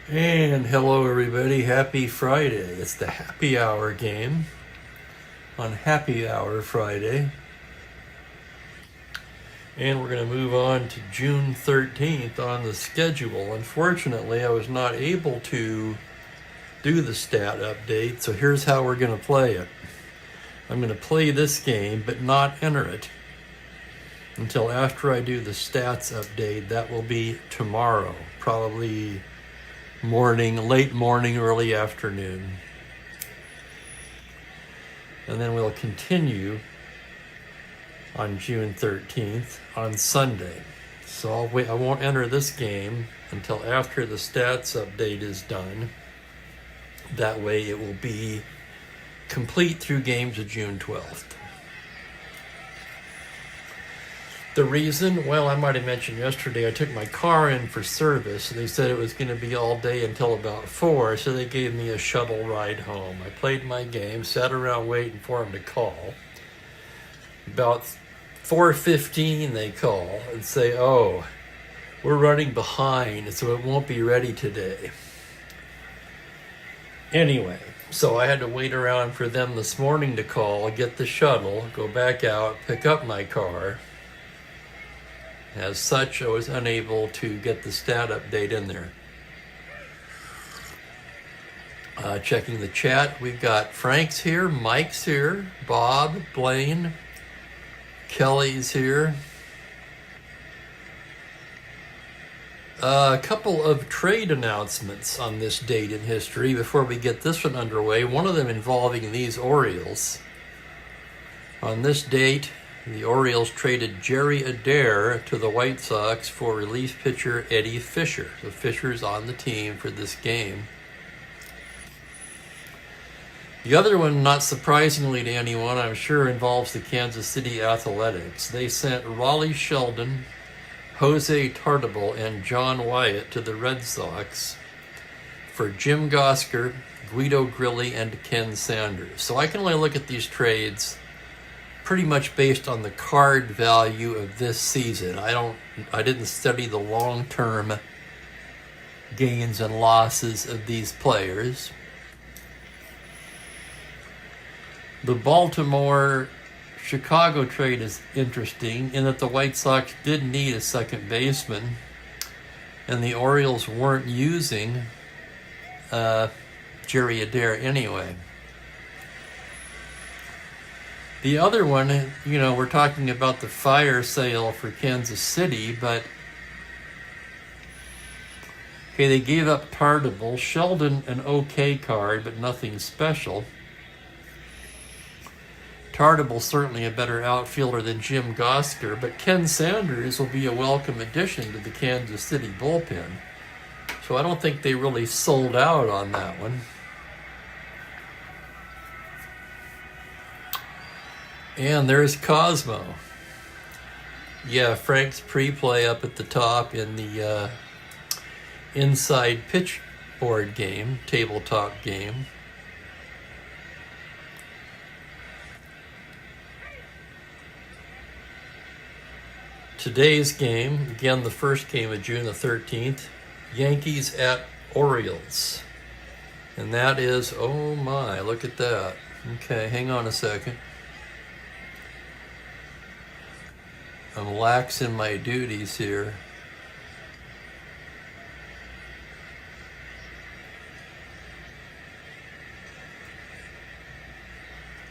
And hello everybody, happy Friday. It's the happy hour game on Happy Hour Friday. And we're going to move on to June 13th on the schedule. Unfortunately, I was not able to do the stat update, so here's how we're going to play it. I'm going to play this game, but not enter it until after I do the stats update. That will be tomorrow, probably late morning, early afternoon. And then we'll continue on June 13th on Sunday. So I won't enter this game until after the stats update is done. That way it will be complete through games of June 12th. The reason, well, I might have mentioned yesterday, I took my car in for service. They said it was going to be all day until about 4, so they gave me a shuttle ride home. I played my game, sat around waiting for them to call. About 4:15 they call and say, oh, we're running behind, so it won't be ready today. Anyway, so I had to wait around for them this morning to call, get the shuttle, go back out, pick up my car. As such, I was unable to get the stat update in there. Checking the chat, we've got Frank's here, Mike's here, Bob, Blaine, Kelly's here. A couple of trade announcements on this date in history before we get this one underway. One of them involving these Orioles. On this date, the Orioles traded Jerry Adair to the White Sox for relief pitcher Eddie Fisher. So Fisher's on the team for this game. The other one, not surprisingly to anyone, I'm sure involves the Kansas City Athletics. They sent Raleigh Sheldon, Jose Tartabull, and John Wyatt to the Red Sox for Jim Gosker, Guido Grilli, and Ken Sanders. So I can only look at these trades pretty much based on the card value of this season. I didn't study the long-term gains and losses of these players. The Baltimore-Chicago trade is interesting in that the White Sox did need a second baseman, and the Orioles weren't using Jerry Adair anyway. The other one, we're talking about the fire sale for Kansas City, but okay, they gave up Tartabull, Sheldon an okay card, but nothing special. Tartabull certainly a better outfielder than Jim Gosker, but Ken Sanders will be a welcome addition to the Kansas City bullpen. So I don't think they really sold out on that one. And there's Cosmo. Yeah, Frank's pre-play up at the top in the inside pitch board game, tabletop game. Today's game, again the first game of June the 13th, Yankees at Orioles. And that is, oh my, look at that. Okay, hang on a second. I'm lax in my duties here.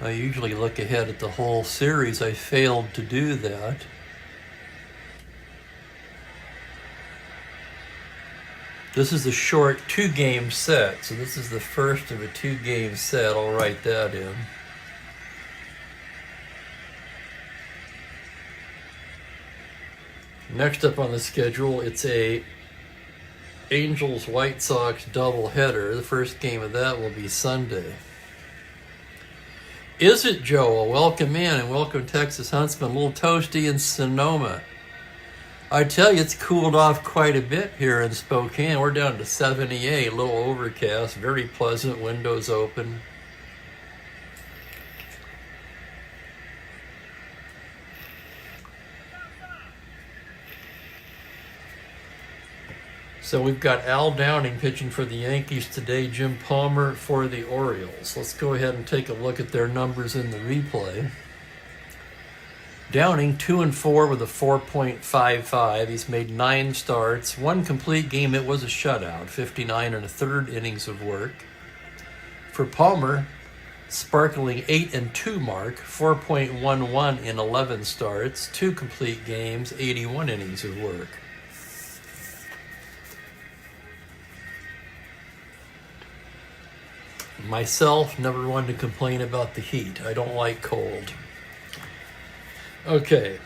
I usually look ahead at the whole series. I failed to do that. This is a short 2-game set, so this is the first of a 2-game set. I'll write that in. Next up on the schedule, it's a Angels-White Sox doubleheader. The first game of that will be Sunday. Is it, Joel? Welcome in, and welcome Texas Huntsman. A little toasty in Sonoma. I tell you, it's cooled off quite a bit here in Spokane. We're down to 78, a little overcast, very pleasant, windows open. So we've got Al Downing pitching for the Yankees today, Jim Palmer for the Orioles. Let's go ahead and take a look at their numbers in the replay. Downing 2-4 with a 4.55. He's made 9 starts, 1 complete game. It was a shutout, 59 1/3 innings of work. For Palmer, sparkling 8-2 mark, 4.11 in 11 starts, 2 complete games, 81 innings of work. Myself, never one to complain about the heat. I don't like cold. Okay.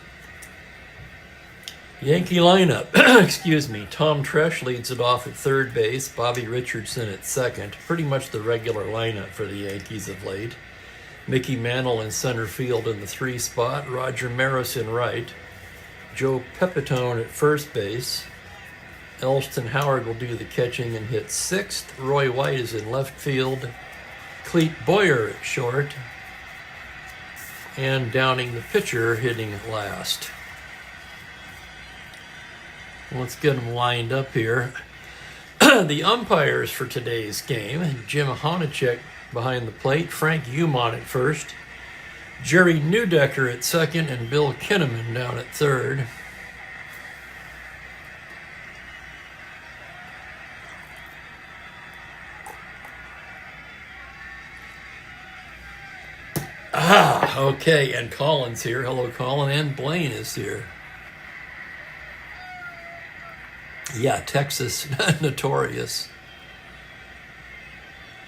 Yankee lineup. Excuse me. Tom Tresh leads it off at third base. Bobby Richardson at second. Pretty much the regular lineup for the Yankees of late. Mickey Mantle in center field in the 3 spot. Roger Maris in right. Joe Pepitone at first base. Elston Howard will do the catching and hit 6th. Roy White is in left field. Clete Boyer at short. And Downing, the pitcher, hitting last. Let's get them lined up here. The umpires for today's game: Jim Honachek behind the plate, Frank Umont at first, Jerry Neudecker at second, and Bill Kinnaman down at third. Okay, and Colin's here. Hello, Colin. And Blaine is here. Yeah, Texas, notorious.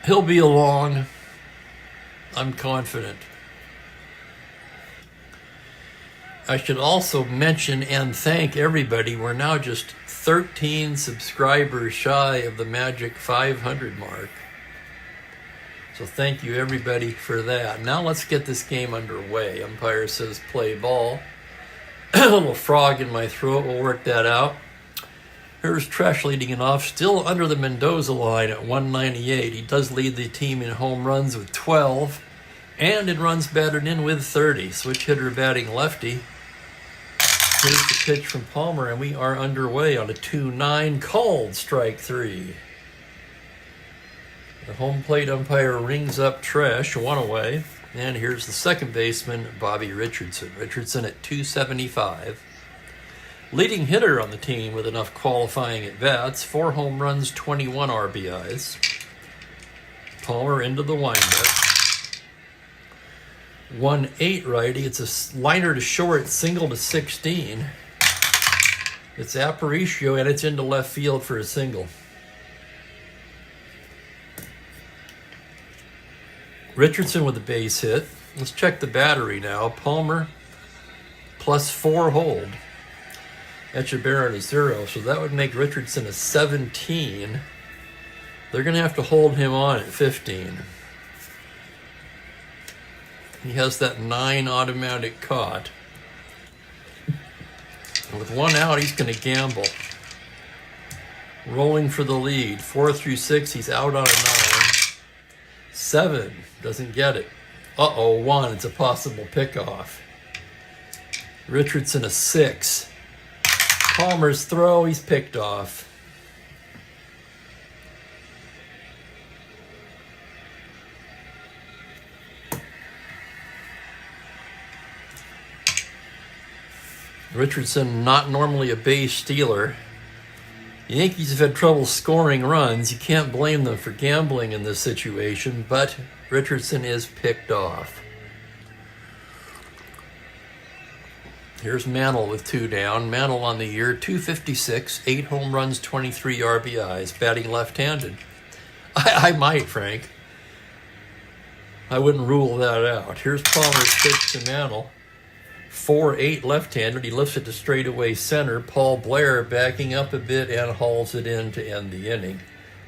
He'll be along. I'm confident. I should also mention and thank everybody. We're now just 13 subscribers shy of the magic 500 mark. So thank you, everybody, for that. Now let's get this game underway. Umpire says play ball. A little frog in my throat. We'll work that out. Here's Tresh leading it off, still under the Mendoza line at 198. He does lead the team in home runs with 12, and in runs batted in with 30. Switch hitter batting lefty. Here's the pitch from Palmer, and we are underway on a 2-9, called strike 3. The home plate umpire rings up Tresh, 1 away. And here's the second baseman, Bobby Richardson. Richardson at 275. Leading hitter on the team with enough qualifying at-bats, 4 home runs, 21 RBIs. Palmer into the windup. 1-8 righty. It's a liner to short, single to 16. It's Aparicio, and it's into left field for a single. Richardson with a base hit. Let's check the battery now. Palmer +4 hold. Echeverria is 0, so that would make Richardson a 17. They're going to have to hold him on at 15. He has that 9 automatic caught. And with 1 out, he's going to gamble. Rolling for the lead. 4 through 6, he's out on a 9. 7, doesn't get it. 1, it's a possible pickoff. Richardson a 6. Palmer's throw, he's picked off. Richardson, not normally a base stealer. The Yankees have had trouble scoring runs. You can't blame them for gambling in this situation, but Richardson is picked off. Here's Mantle with 2 down. Mantle on the year, 256, 8 home runs, 23 RBIs, batting left-handed. I might, Frank. I wouldn't rule that out. Here's Palmer's pitch to Mantle. 4-8 left-handed. He lifts it to straightaway center. Paul Blair backing up a bit and hauls it in to end the inning.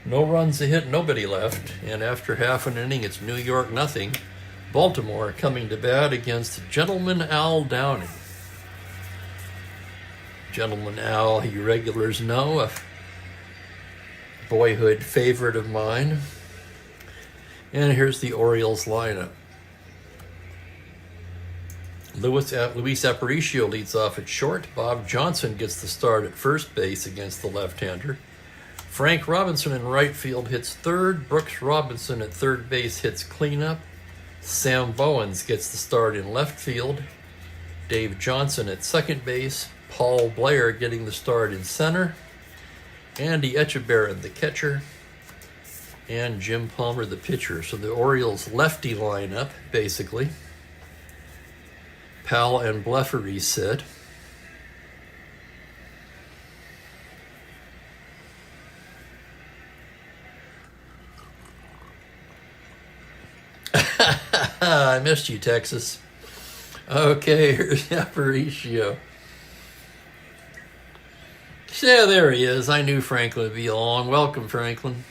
No runs to hit, nobody left. And after half an inning, it's New York 0. Baltimore coming to bat against Gentleman Al Downing. Gentleman Al, you regulars know, a boyhood favorite of mine. And here's the Orioles lineup. Luis Aparicio leads off at short. Bob Johnson gets the start at first base against the left-hander. Frank Robinson in right field hits third. Brooks Robinson at third base hits cleanup. Sam Bowens gets the start in left field. Dave Johnson at second base. Paul Blair getting the start in center. Andy Etchebarren, the catcher. And Jim Palmer, the pitcher. So the Orioles lefty lineup, basically. Powell and Blefary sit. I missed you, Texas. Okay, here's Aparicio. Yeah, there he is. I knew Franklin would be along. Welcome, Franklin.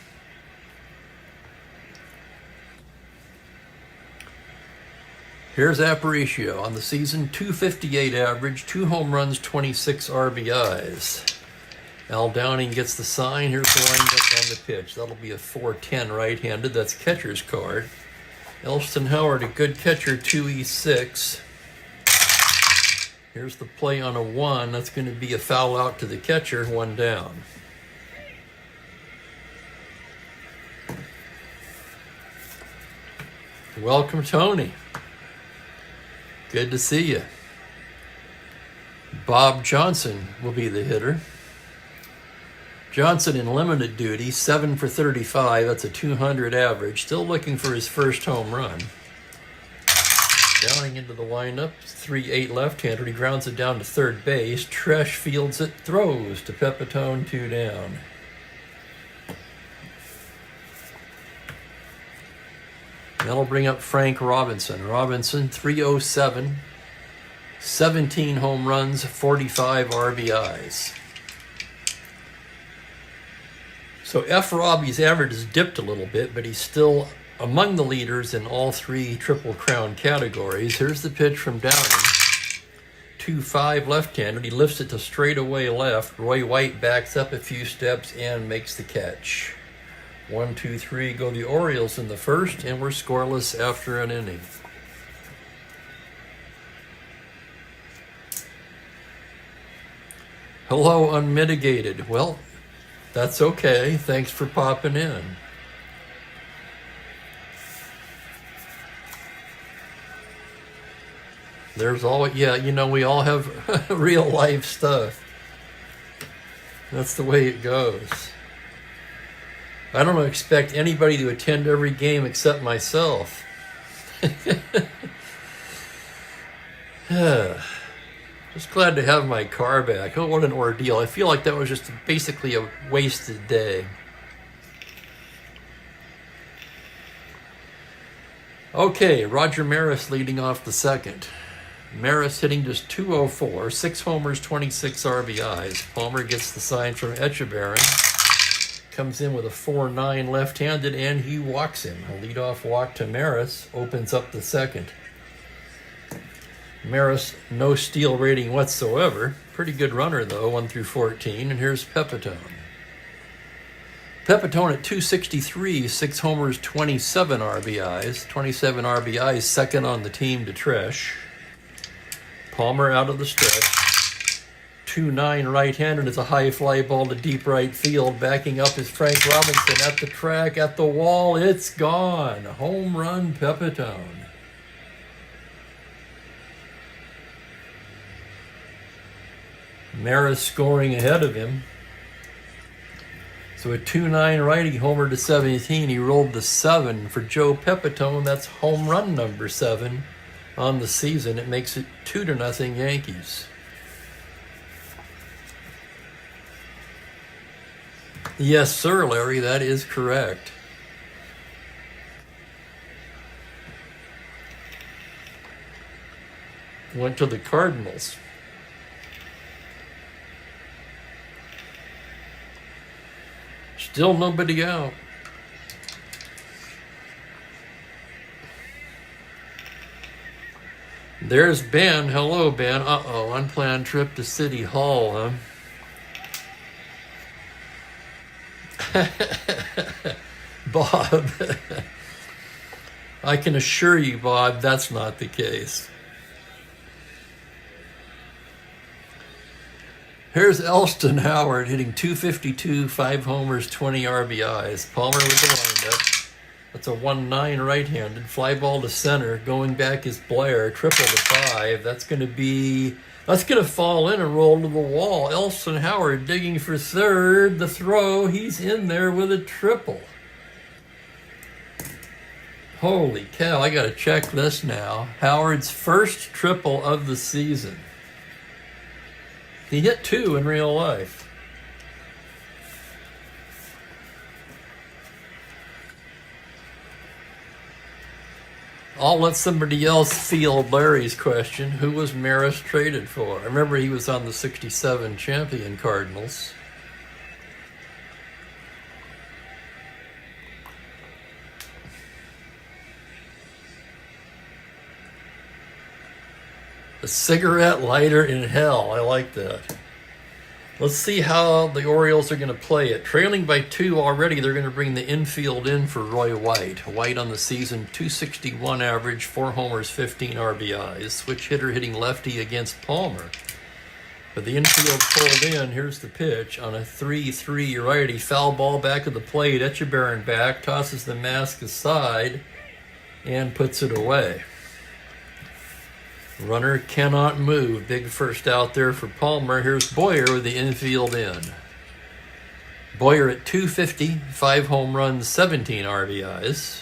Here's Aparicio on the season. .258 average, 2 home runs, 26 RBIs. Al Downing gets the sign. Here's the windup on the pitch. That'll be a 410 right-handed. That's catcher's card. Elston Howard, a good catcher, 2E6. Here's the play on a 1. That's going to be a foul out to the catcher, 1 down. Welcome, Tony. Good to see you. Bob Johnson will be the hitter. Johnson in limited duty, 7 for 35. That's a 200 average. Still looking for his first home run. Downing into the windup, 3-8 left-hander. He grounds it down to third base. Tresh fields it, throws to Pepitone, 2 down. That'll bring up Frank Robinson. Robinson, 307, 17 home runs, 45 RBIs. So F. Robbie's average has dipped a little bit, but he's still among the leaders in all 3 Triple Crown categories. Here's the pitch from Downing. 2-5 left-handed. He lifts it to straightaway left. Roy White backs up a few steps and makes the catch. 1, 2, 3 go the Orioles in the first, and we're scoreless after an inning. Hello, Unmitigated. Well, that's okay. Thanks for popping in. There's always, yeah, you know, we all have real life stuff. That's the way it goes. I don't expect anybody to attend every game except myself. Just glad to have my car back. Oh, what an ordeal. I feel like that was just basically a wasted day. Okay, Roger Maris leading off the second. Maris hitting just .204, 6 homers, 26 RBIs. Palmer gets the sign from Etchebarren. Comes in with a 4-9 left-handed, and he walks him. A leadoff walk to Maris opens up the second. Maris, no steal rating whatsoever. Pretty good runner, though, 1 through 14. And here's Pepitone. Pepitone at .263, 6 homers, 27 RBIs. 27 RBIs, second on the team to Tresh. Palmer out of the stretch. 2-9 right-handed is a high fly ball to deep right field. Backing up is Frank Robinson at the track, at the wall. It's gone. Home run, Pepitone. Maris scoring ahead of him. So a 2-9 righty homer to 17. He rolled the 7 for Joe Pepitone. That's home run number 7 on the season. It makes it 2-0 Yankees. Yes, sir, Larry, that is correct. Went to the Cardinals. Still nobody out. There's Ben. Hello, Ben. Uh-oh, unplanned trip to City Hall, huh? Bob. I can assure you, Bob, that's not the case. Here's Elston Howard hitting .252, 5 homers, 20 RBIs. Palmer with the windup. That's a 1-9 right-handed. Fly ball to center. Going back is Blair. Triple to 5. That's going to fall in and roll to the wall. Elston Howard digging for third. The throw. He's in there with a triple. Holy cow, I got to check this now. Howard's first triple of the season. He hit 2 in real life. I'll let somebody else field Larry's question. Who was Maris traded for? I remember he was on the '67 champion Cardinals. A cigarette lighter in hell. I like that. Let's see how the Orioles are going to play it. Trailing by 2 already, they're going to bring the infield in for Roy White. White on the season, .261 average, 4 homers, 15 RBIs. Switch hitter hitting lefty against Palmer. But the infield pulled in. Here's the pitch on a 3-3 righty. Foul ball back of the plate. Etchebarren back, tosses the mask aside, and puts it away. Runner cannot move. Big first out there for Palmer. Here's Boyer with the infield in. Boyer at .250, 5 home runs, 17 RBIs.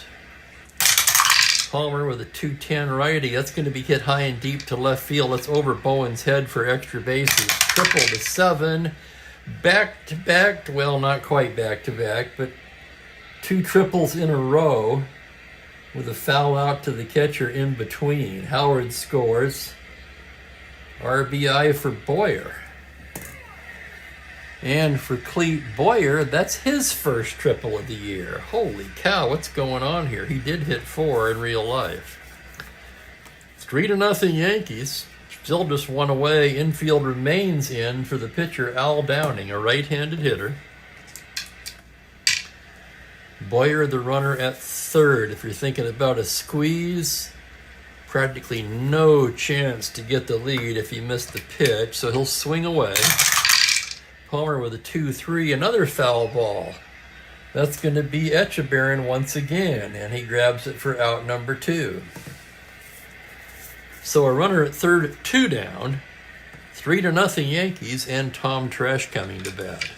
Palmer with a .210 righty. That's going to be hit high and deep to left field. That's over Bowen's head for extra bases. Triple to 7. Back-to-back, well, not quite back-to-back, but 2 triples in a row, with a foul out to the catcher in between. Howard scores. RBI for Boyer. And for Clete Boyer, that's his first triple of the year. Holy cow, what's going on here? He did hit 4 in real life. 3-0 Yankees. Still just 1 away. Infield remains in for the pitcher Al Downing, a right-handed hitter. Boyer, the runner at third. If you're thinking about a squeeze, practically no chance to get the lead if he missed the pitch, so he'll swing away. Palmer with a 2-3, another foul ball. That's going to be Etchebarren once again, and he grabs it for out number 2. So a runner at third, 2 down, 3-0 Yankees, and Tom Tresh coming to bat.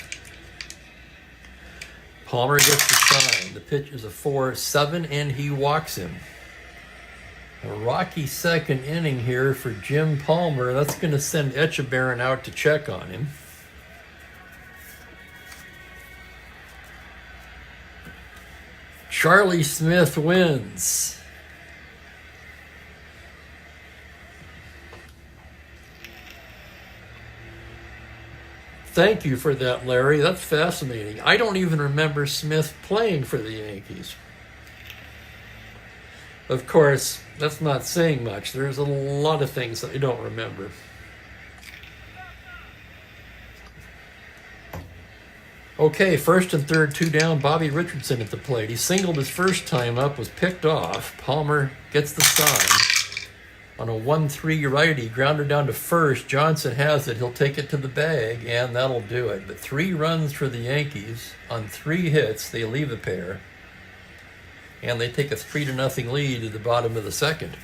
Palmer gets the sign. The pitch is a 4-7, and he walks him. A rocky second inning here for Jim Palmer. That's going to send Etchebarren out to check on him. Charlie Smith wins. Thank you for that, Larry. That's fascinating. I don't even remember Smith playing for the Yankees. Of course, that's not saying much. There's a lot of things that I don't remember. Okay, first and third, 2 down. Bobby Richardson at the plate. He singled his first time up, was picked off. Palmer gets the sign. On a 1-3 righty, grounded down to first. Johnson has it. He'll take it to the bag, and that'll do it. But 3 runs for the Yankees on 3 hits. They leave a pair, and they take a 3-0 lead at the bottom of the second.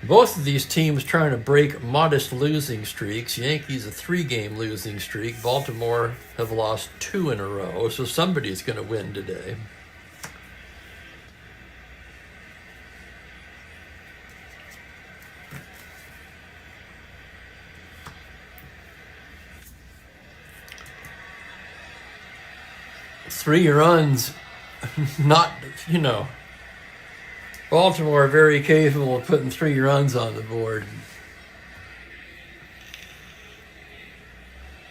Both of these teams trying to break modest losing streaks. Yankees a 3-game losing streak. Baltimore have lost 2 in a row, so somebody's going to win today. Three runs, not, Baltimore very capable of putting 3 runs on the board.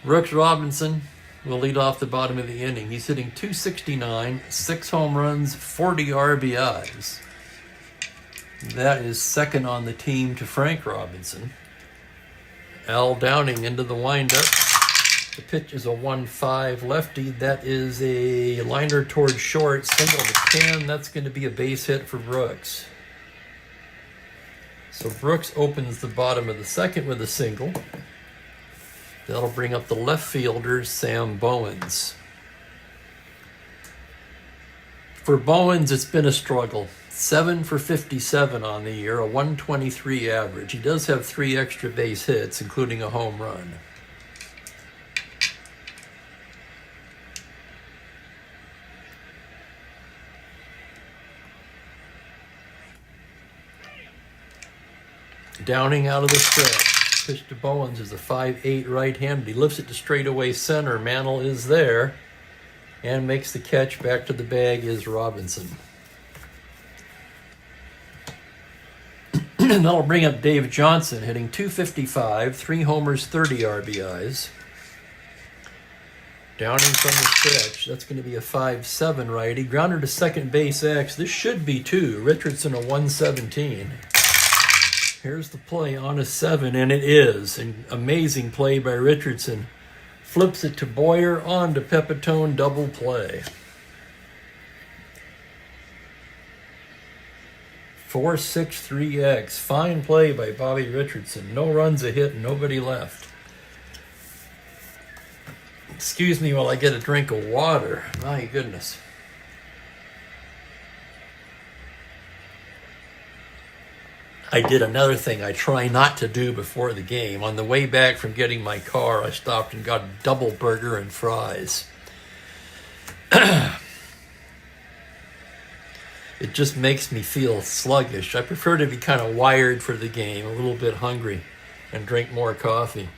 Brooks Robinson will lead off the bottom of the inning. He's hitting .269, 6 home runs, 40 RBIs. That is second on the team to Frank Robinson. Al Downing into the windup. The pitch is a 1-5 lefty. That is a liner towards short, single to 10. That's going to be a base hit for Brooks. So Brooks opens the bottom of the second with a single. That'll bring up the left fielder, Sam Bowens. For Bowens, it's been a struggle. 7 for 57 on the year, a 123 average. He does have 3 extra base hits, including a home run. Downing out of the stretch. Pitch to Bowens is a 5'8" right-handed. He lifts it to straightaway center. Mantle is there and makes the catch. Back to the bag is Robinson. And that'll bring up Dave Johnson, hitting .255, 3 homers, 30 RBIs. Downing from the stretch. That's going to be a 5'7" righty. Grounder to second base X. This should be 2. Richardson a 117. Here's the play on a 7, and it is. An amazing play by Richardson. Flips it to Boyer, on to Pepitone, double play. 4-6-3X. Fine play by Bobby Richardson. No runs, a hit, nobody left. Excuse me while I get a drink of water. My goodness. I did another thing I try not to do before the game. On the way back from getting my car, I stopped and got a double burger and fries. It just makes me feel sluggish. I prefer to be kind of wired for the game, a little bit hungry, and drink more coffee.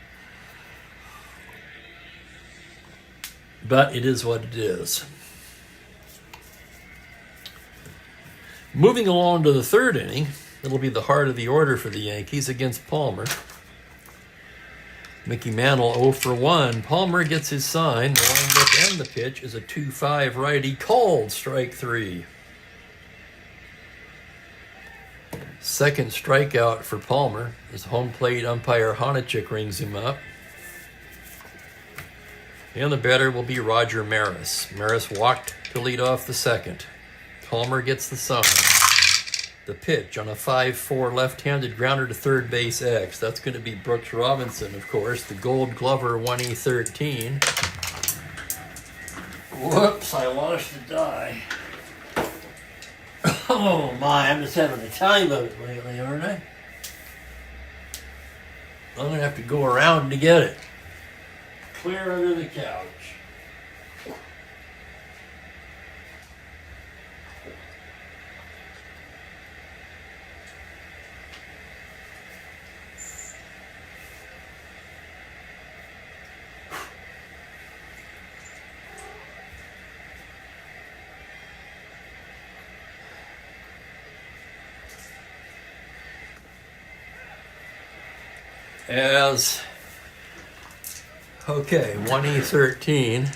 But it is what it is. Moving along to the third inning, it'll be the heart of the order for the Yankees against Palmer. Mickey Mantle 0 for 1. Palmer gets his sign. The windup and the pitch is a 2-5 righty. Called strike 3. Second strikeout for Palmer as home plate umpire Honachik rings him up. And the batter will be Roger Maris. Maris walked to lead off the second. Palmer gets the sign. The pitch on a 5-4 left-handed grounder to third base X. That's going to be Brooks Robinson, of course, the Gold Glover 1E13. Whoops, I lost the die. Oh my, I'm just having a time of it lately, aren't I? I'm going to have to go around to get it. Clear under the couch. Okay, 1E13.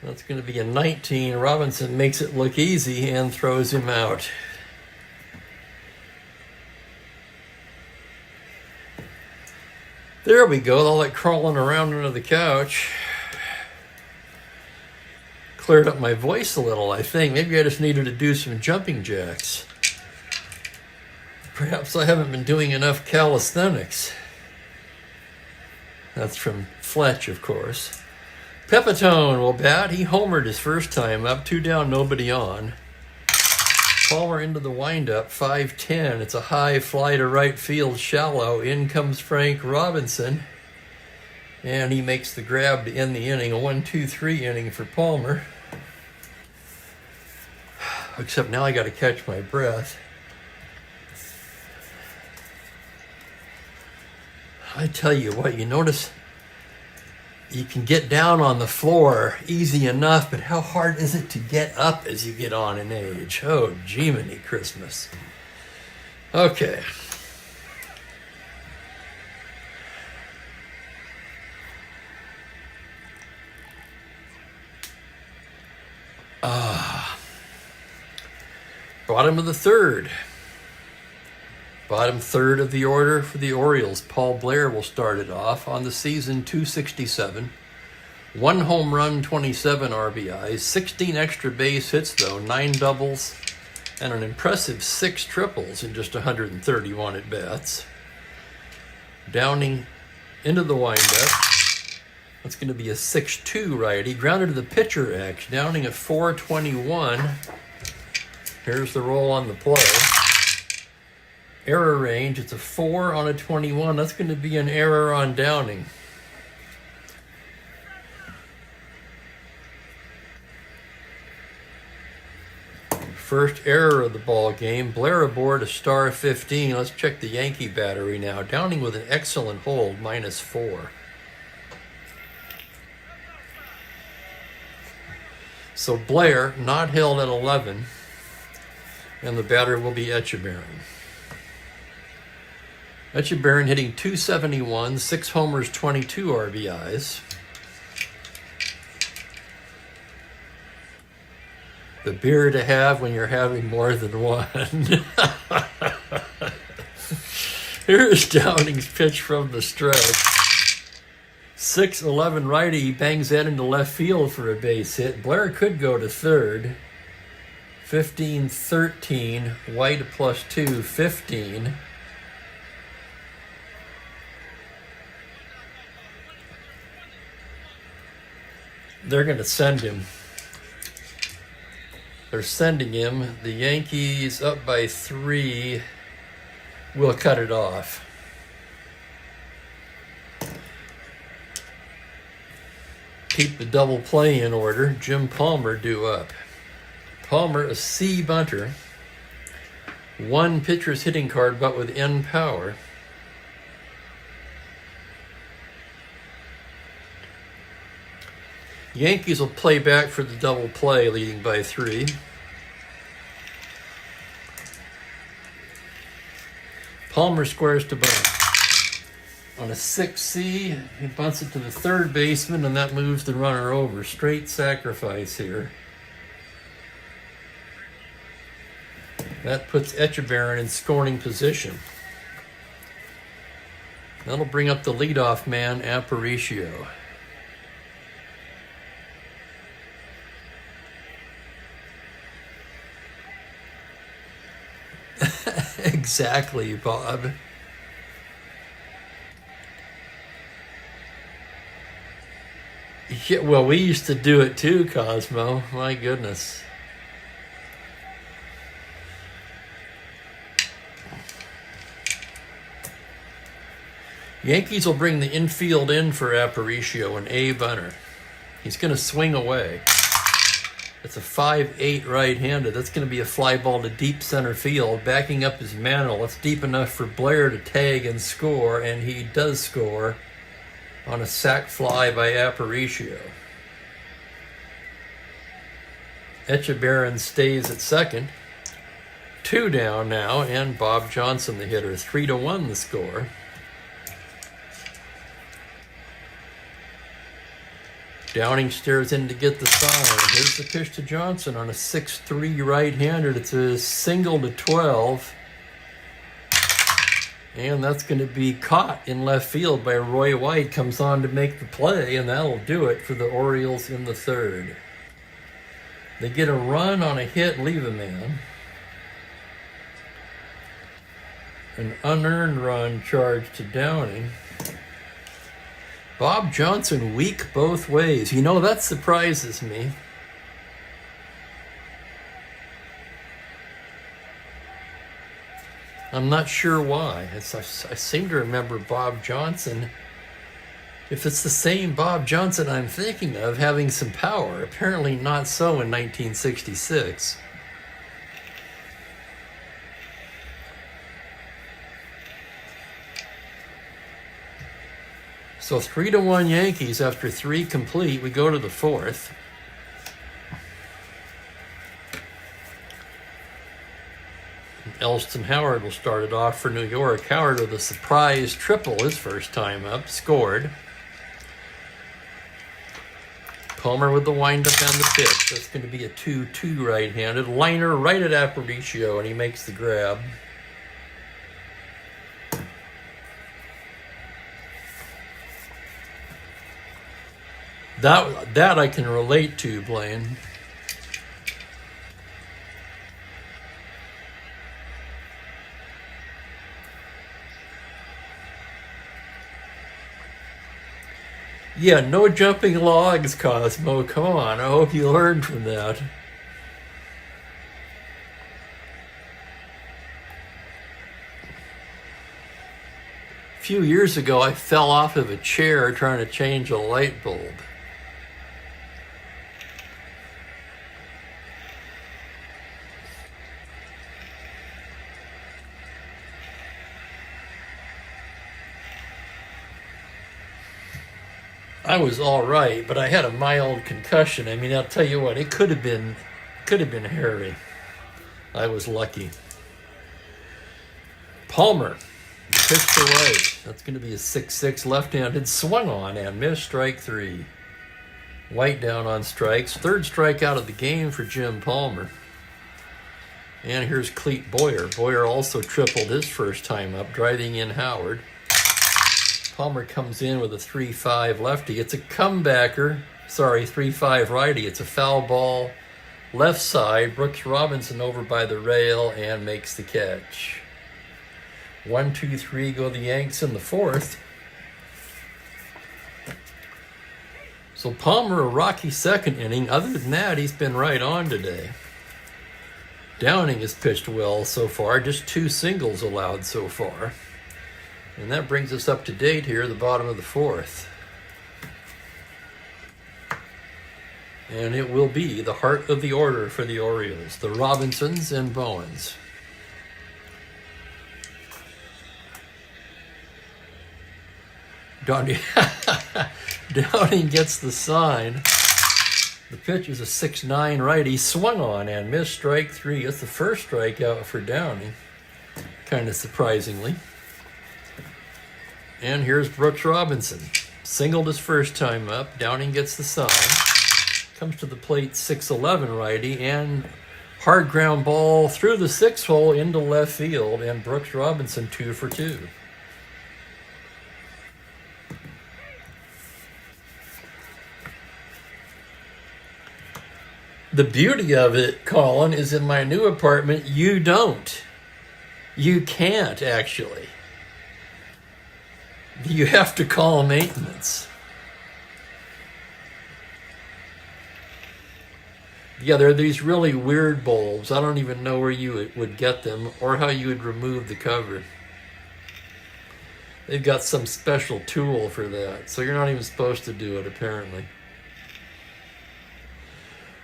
That's going to be a 19. Robinson makes it look easy and throws him out. There we go, all that crawling around under the couch. Cleared up my voice a little, I think. Maybe I just needed to do some jumping jacks. Perhaps I haven't been doing enough calisthenics. That's from Fletch, of course. Pepitone will bat. He homered his first time up. 2 down, nobody on. Palmer into the windup, 5-10. It's a high fly to right field, shallow. In comes Frank Robinson. And he makes the grab to end the inning. A 1-2-3 inning for Palmer. Except now I got to catch my breath. I tell you what, you notice you can get down on the floor easy enough, but how hard is it to get up as you get on in age? Oh, Jiminy Christmas. Okay. Bottom of the third. Bottom third of the order for the Orioles. Paul Blair will start it off. On the season, .267. 1 home run, 27 RBIs. 16 extra base hits, though. 9 doubles. And an impressive 6 triples in just 131 at-bats. Downing into the windup. That's going to be a 6-2 righty. Grounded to the pitcher X. Downing at 421. Here's the roll on the play. Error range, it's a 4 on a 21. That's going to be an error on Downing. First error of the ball game. Blair aboard a star 15. Let's check the Yankee battery now. Downing with an excellent hold, -4. So Blair not held at 11, and the batter will be Etchebarren. Etchebarren hitting .271, 6 homers, 22 RBIs. The beer to have when you're having more than one. Here's Downing's pitch from the stretch. 6-11 righty, he bangs that into left field for a base hit. Blair could go to third. 15-13, White +2, 15. They're going to send him. They're sending him. The Yankees up by 3 will cut it off. Keep the double play in order. Jim Palmer due up. Palmer, a C bunter. 1 pitcher's hitting card, but with N power. Yankees will play back for the double play, leading by 3. Palmer squares to bunt. On a 6C, he bunts it to the third baseman, and that moves the runner over. Straight sacrifice here. That puts Etchebarren in scoring position. That'll bring up the leadoff man, Aparicio. Exactly, Bob. Yeah, well, we used to do it too, Cosmo. My goodness. Yankees will bring the infield in for Aparicio, an A bunter. He's going to swing away. It's a 5-8 right-handed. That's going to be a fly ball to deep center field, backing up his mantle. It's deep enough for Blair to tag and score, and he does score on a sac fly by Aparicio. Etchebarren stays at second. 2 down now, and Bob Johnson the hitter. 3-1 the score. Downing stares in to get the sign. Here's the pitch to Johnson on a 6-3 right-hander. It's a single to 12. And that's going to be caught in left field by Roy White. Comes on to make the play, and that'll do it for the Orioles in the third. They get a run on a hit, leave a man. An unearned run charged to Downing. Bob Johnson weak both ways. You know, that surprises me. I'm not sure why. I seem to remember Bob Johnson, if it's the same Bob Johnson I'm thinking of, having some power. Apparently not so in 1966. So 3-1 Yankees after 3 complete. We go to the fourth. Elston Howard will start it off for New York. Howard with a surprise triple his first time up, scored. Palmer with the windup and the pitch. That's going to be a 2-2 right-handed. Liner right at Aparicio, and he makes the grab. That I can relate to, Blaine. Yeah, no jumping logs, Cosmo. Come on, I hope you learned from that. A few years ago, I fell off of a chair trying to change a light bulb. I was all right, but I had a mild concussion. I mean, I'll tell you what, it could have been hairy. I was lucky. Palmer, pitch to right. That's going to be a 6-6 left-handed, swung on and missed, strike 3. White down on strikes. Third strikeout of the game for Jim Palmer. And here's Cleet Boyer. Boyer also tripled his first time up, driving in Howard. Palmer comes in with a 3-5 lefty. It's a comebacker. Sorry, 3-5 righty. It's a foul ball left side. Brooks Robinson over by the rail and makes the catch. 1-2-3 go the Yanks in the fourth. So Palmer, a rocky second inning. Other than that, he's been right on today. Downing has pitched well so far. Just 2 singles allowed so far. And that brings us up to date here, the bottom of the fourth. And it will be the heart of the order for the Orioles, the Robinsons and Bowens. Downing gets the sign. The pitch is a 6-9 righty, swung on and missed, strike 3. It's the first strikeout for Downing, kind of surprisingly. And here's Brooks Robinson. Singled his first time up. Downing gets the sign. Comes to the plate, 6-11 righty, and hard ground ball through the 6 hole into left field, and Brooks Robinson 2 for 2. The beauty of it, Colin, is in my new apartment, you don't. You can't, actually. You have to call maintenance. Yeah, there are these really weird bulbs. I don't even know where you would get them or how you would remove the cover. They've got some special tool for that, so you're not even supposed to do it, apparently.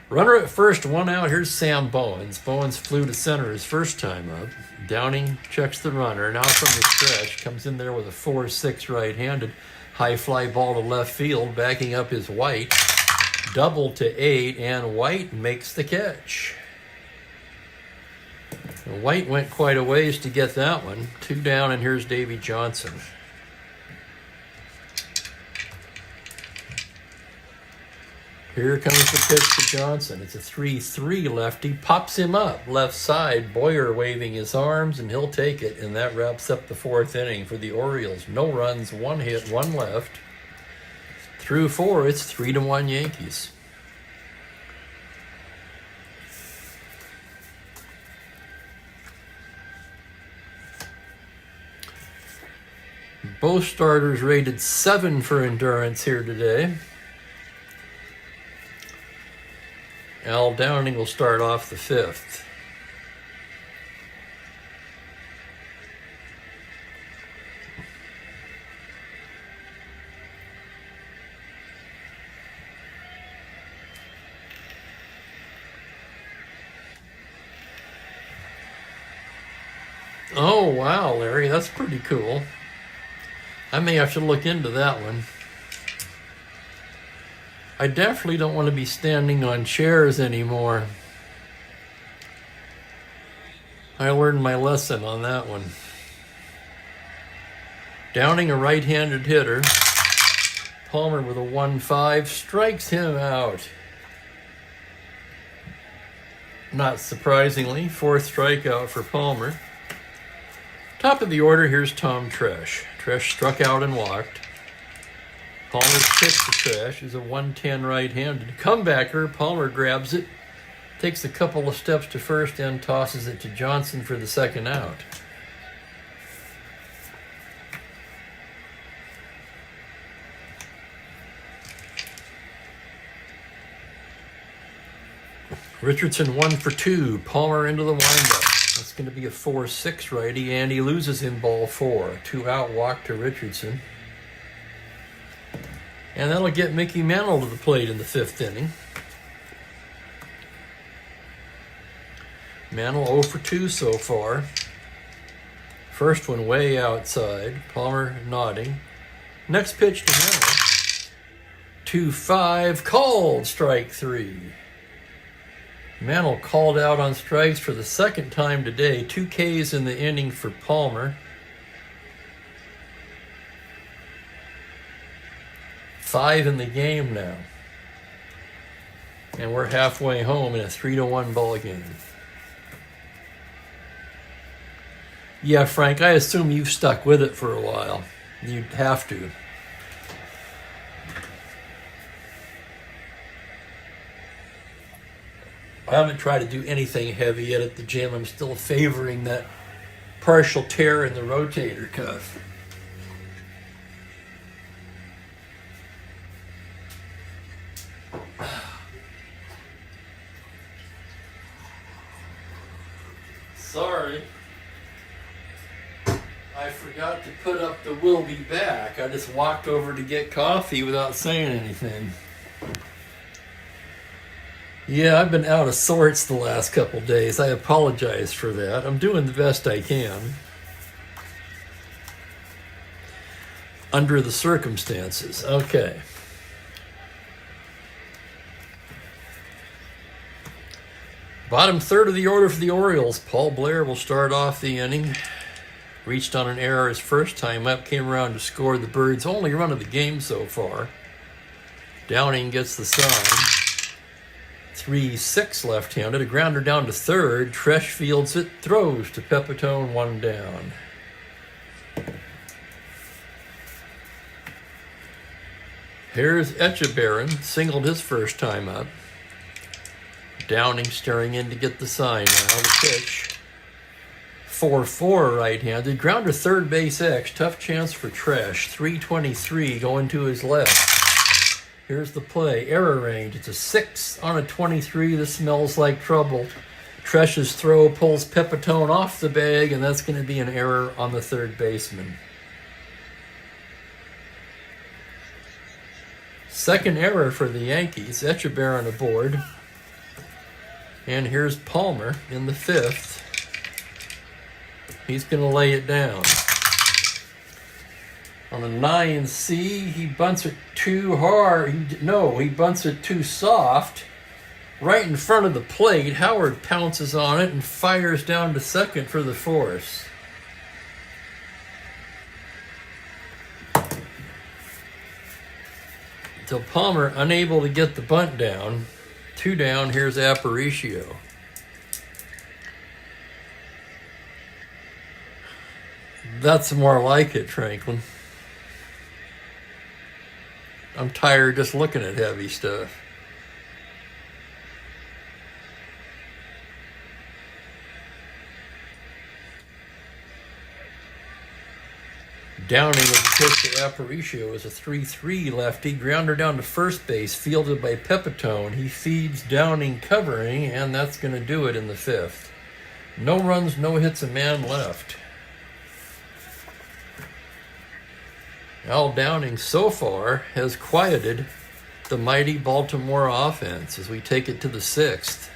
Runner at first, 1 out. Here's Sam Bowens. Bowens flew to center his first time up. Downing checks the runner. Now from the stretch, comes in there with a 4-6 right-handed. High fly ball to left field. Backing up is White. Double to 8, and White makes the catch. And White went quite a ways to get that one. 2 down, and here's Davy Johnson. Here comes the pitch to Johnson. It's a 3-3 lefty. Pops him up left side. Boyer waving his arms, and he'll take it. And that wraps up the fourth inning for the Orioles. No runs, 1 hit, 1 left. Through 4, it's 3-1 Yankees. Both starters rated 7 for endurance here today. Al Downing will start off the 5th. Oh, wow, Larry, that's pretty cool. I may have to look into that one. I definitely don't want to be standing on chairs anymore. I learned my lesson on that one. Downing, a right-handed hitter. Palmer with a 1-5 strikes him out. Not surprisingly, 4th strikeout for Palmer. Top of the order, here's Tom Tresh. Tresh struck out and walked. Palmer's pitch to Tresh is a 1-10 right-handed. Comebacker, Palmer grabs it, takes a couple of steps to first and tosses it to Johnson for the 2nd out. Richardson 1 for 2. Palmer into the windup. That's going to be a 4-6 righty, and he loses in ball 4. 2-out walk to Richardson. And that'll get Mickey Mantle to the plate in the 5th inning. Mantle 0 for 2 so far. First one way outside. Palmer nodding. Next pitch to Mantle. 2-5, called, strike 3. Mantle called out on strikes for the 2nd time today. 2 Ks in the inning for Palmer. 5 in the game now. And we're halfway home in a 3-1 ball game. Yeah, Frank, I assume you've stuck with it for a while. You'd have to. I haven't tried to do anything heavy yet at the gym. I'm still favoring that partial tear in the rotator cuff. Sorry. I forgot to put up the "we'll be back." I just walked over to get coffee without saying anything. Yeah, I've been out of sorts the last couple days. I apologize for that. I'm doing the best I can under the circumstances. Okay. Bottom third of the order for the Orioles. Paul Blair will start off the inning. Reached on an error his first time up, came around to score the Birds' only run of the game so far. Downing gets the sign. 3-6 left-handed, a grounder down to third. Tresh fields it, throws to Pepitone, 1 down. Here's Echebarren, singled his first time up. Downing staring in to get the sign now. The pitch. 4-4 right-handed. Grounder third base X. Tough chance for Tresh. 323 going to his left. Here's the play. Error range. It's a 6 on a 23. This smells like trouble. Tresh's throw pulls Pepitone off the bag, and that's going to be an error on the third baseman. Second error for the Yankees. Echebarren aboard. And here's Palmer in the 5th. He's going to lay it down. On a 9C, he bunts it too hard. He bunts it too soft. Right in front of the plate, Howard pounces on it and fires down to second for the force. Until Palmer unable to get the bunt down. 2 down, here's Aparicio. That's more like it, Franklin. I'm tired just looking at heavy stuff. Downing with the pitch to Aparicio is a 3-3 lefty. Grounder down to first base, fielded by Pepitone. He feeds Downing covering, and that's going to do it in the 5th. No runs, no hits, a man left. Al Downing so far has quieted the mighty Baltimore offense as we take it to the 6th.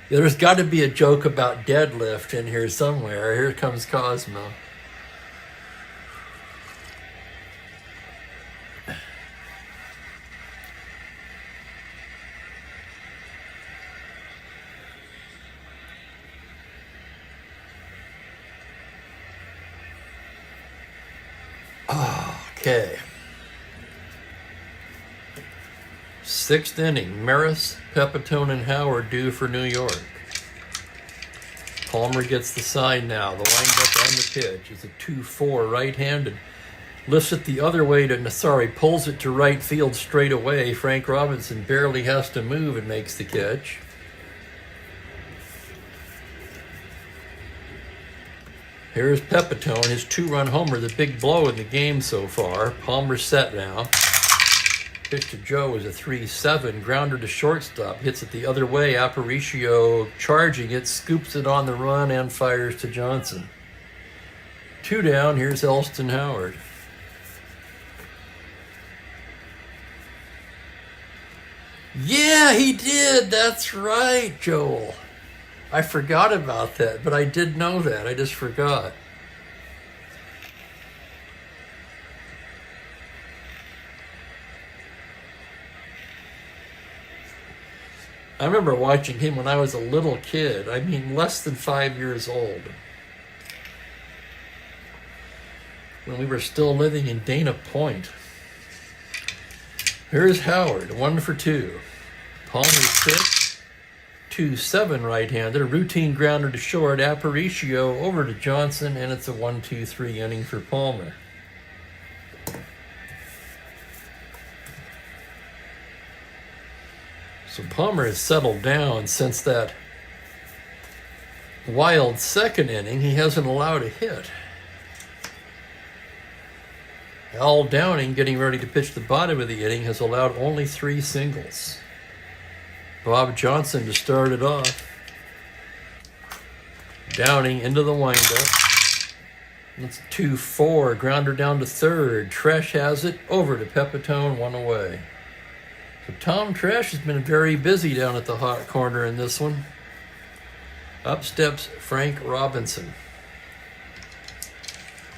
There's got to be a joke about deadlift in here somewhere. Here comes Cosmo. Okay. 6th inning. Maris, Pepitone, and Howard due for New York. Palmer gets the sign now. The windup and the pitch is a 2-4 right-handed. Lifts it the other way to pulls it to right field straight away. Frank Robinson barely has to move and makes the catch. Here's Pepitone, his 2-run homer, the big blow in the game so far. Palmer's set now. Pitch to Joe is a 3-7. Grounder to shortstop. Hits it the other way. Aparicio charging it. Scoops it on the run and fires to Johnson. 2 down. Here's Elston Howard. Yeah, he did. That's right, Joel. I forgot about that, but I did know that. I just forgot. I remember watching him when I was a little kid. I mean, less than 5 years old. When we were still living in Dana Point. Here's Howard, 1 for 2. Palmer's pitch, 2-7 right-hander. Routine grounder to short. Aparicio over to Johnson, and it's a 1-2-3 inning for Palmer. So Palmer has settled down since that wild second inning. He hasn't allowed a hit. Al Downing, getting ready to pitch the bottom of the inning, has allowed only 3 singles. Bob Johnson to start it off. Downing into the windup. It's 2-4. Grounder down to third. Tresh has it. Over to Pepitone, 1 away. So Tom Tresh has been very busy down at the hot corner in this one. Up steps Frank Robinson.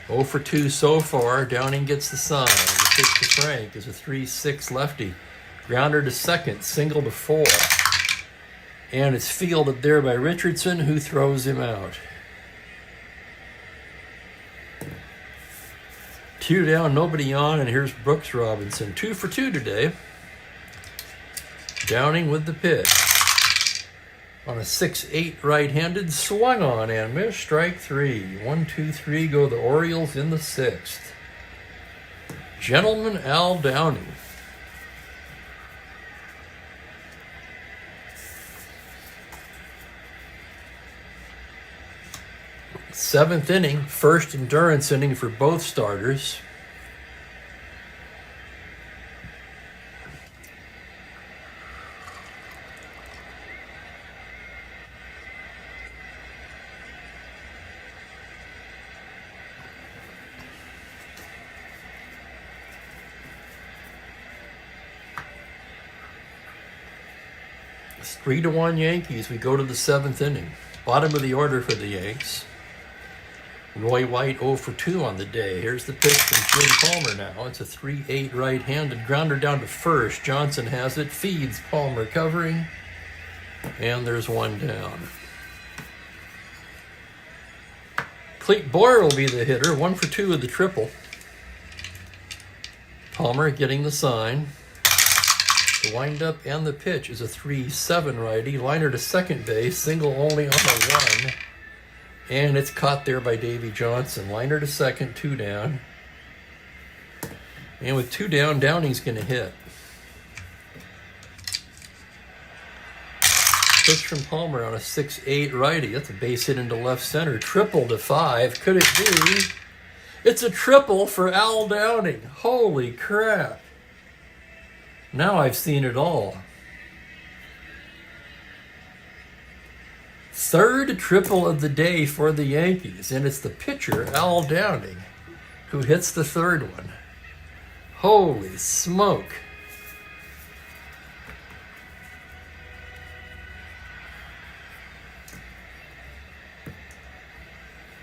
0 for 2 so far. Downing gets the sign. The pitch to Frank is a 3-6 lefty. Grounder to second. Single to 4. And it's fielded there by Richardson, who throws him out. 2 down, nobody on, and here's Brooks Robinson. 2 for 2 today. Downing with the pitch. On a 6-8 right-handed, swung on and missed. Strike 3. 1-2-3 go the Orioles in the 6th. Gentleman Al Downing. Seventh inning, first endurance inning for both starters. It's 3-1 Yankees. We go to the 7th inning. Bottom of the order for the Yanks. Roy White 0 for 2 on the day. Here's the pitch from Jim Palmer now. It's a 3-8 right-handed. Grounder down to first. Johnson has it. Feeds Palmer covering. And there's 1 down. Clete Boyer will be the hitter. 1 for 2 with the triple. Palmer getting the sign. The windup and the pitch is a 3-7 righty. Liner to second base. Single only on a run. And it's caught there by Davy Johnson. Liner to second, 2 down. And with 2 down, Downing's going to hit. Pitch from Palmer on a 6-8 righty. That's a base hit into left center. Triple to 5. Could it be? It's a triple for Al Downing. Holy crap. Now I've seen it all. Third triple of the day for the Yankees, and it's the pitcher, Al Downing, who hits the third one. Holy smoke.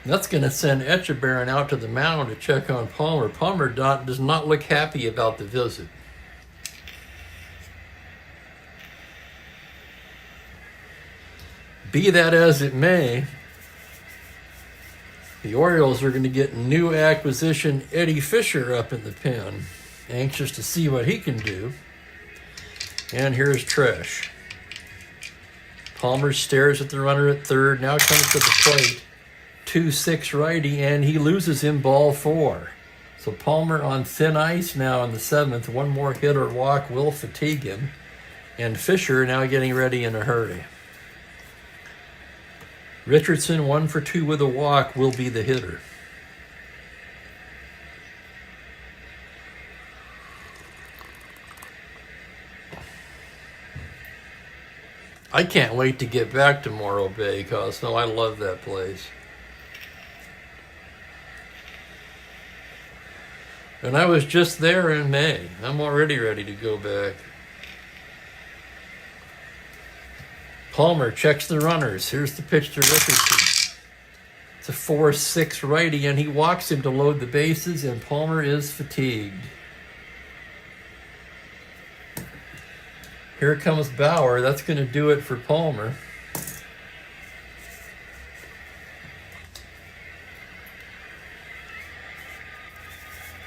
That's going to send Echebarren out to the mound to check on Palmer. Palmer does not look happy about the visit. Be that as it may, the Orioles are going to get new acquisition Eddie Fisher up in the pen. Anxious to see what he can do. And here's Tresh. Palmer stares at the runner at third, now comes to the plate. 2-6 righty, and he loses him ball 4. So Palmer on thin ice now in the 7th. 1 more hit or walk will fatigue him. And Fisher now getting ready in a hurry. Richardson, 1 for 2 with a walk, will be the hitter. I can't wait to get back to Morro Bay, Cosmo. I love that place. And I was just there in May. I'm already ready to go back. Palmer checks the runners. Here's the pitch to Richardson. It's a 4-6 righty, and he walks him to load the bases, and Palmer is fatigued. Here comes Bauer. That's going to do it for Palmer.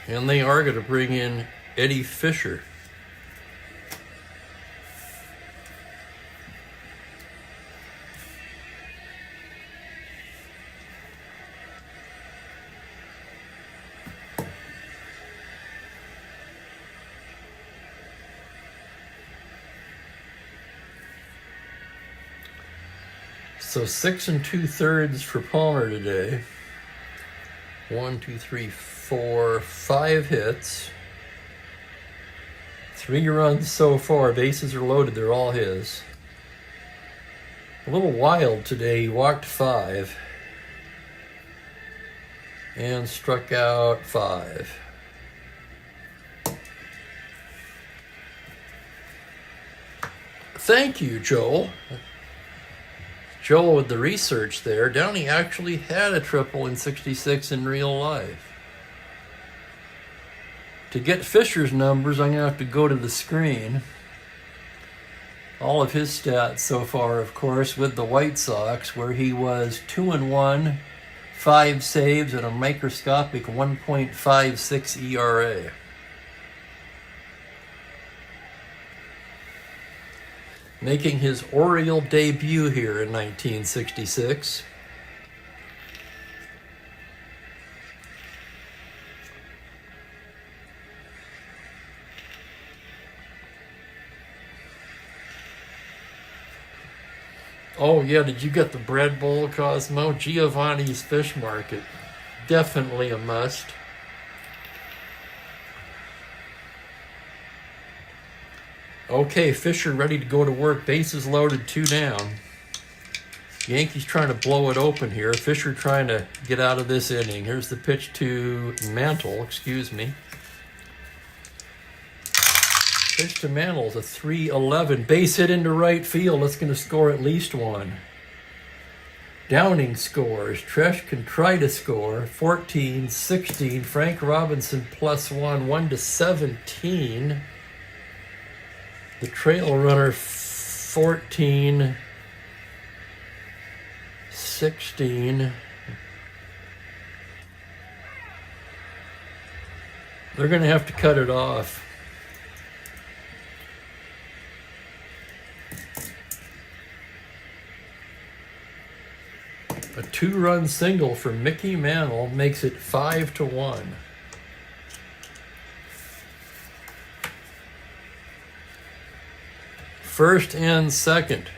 And they are going to bring in Eddie Fisher. So 6 2/3 for Palmer today. 1, 2, 3, 4, 5 hits. 3 runs so far. Bases are loaded. They're all his. A little wild today. He walked 5 and struck out 5. Thank you, Joel. Joel with the research there. Downey actually had a triple in 66 in real life. To get Fisher's numbers, I'm going to have to go to the screen. All of his stats so far, of course, with the White Sox, where he was 2-1, 5 saves, and a microscopic 1.56 ERA. Making his Oriole debut here in 1966. Oh yeah, did you get the bread bowl, Cosmo? Giovanni's Fish Market. Definitely a must. Okay, Fisher ready to go to work. Bases loaded, 2 down. Yankees trying to blow it open here. Fisher trying to get out of this inning. Here's the pitch to Mantle, Pitch to Mantle's a 3-11. Base hit into right field. That's going to score at least 1. Downing scores. Tresh can try to score. 14-16. Frank Robinson +1. 1-17. The trail runner 14-16. They're going to have to cut it off. A 2-run single for Mickey Mantle makes it 5-1. First and second,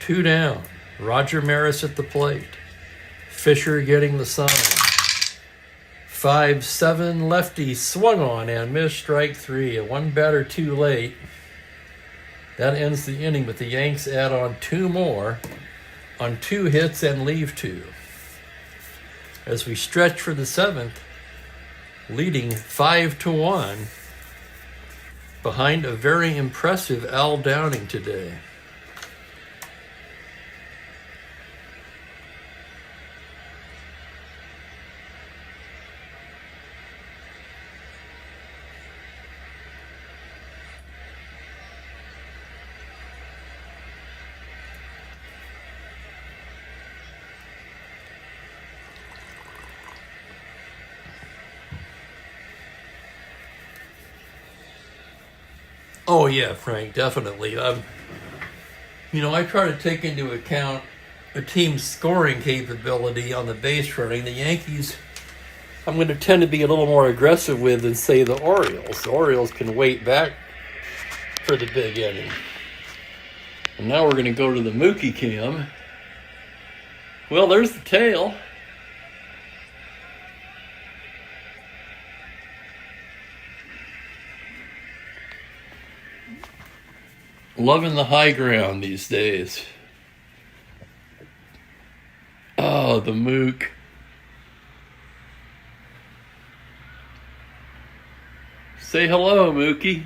2 down. Roger Maris at the plate. Fisher getting the sign. 5-7 lefty swung on and missed, strike 3. A 1 batter too late. That ends the inning, but the Yanks add on 2 more on 2 hits and leave 2. As we stretch for the 7th, leading 5-1. Behind a very impressive Al Downing today. Oh yeah, Frank, definitely. I try to take into account a team's scoring capability on the base running. The Yankees, I'm going to tend to be a little more aggressive with than, say, the Orioles. The Orioles can wait back for the big inning. And now we're going to go to the Mookie cam. Well, there's the tail. Loving the high ground these days. Oh, the mook. Say hello, Mookie.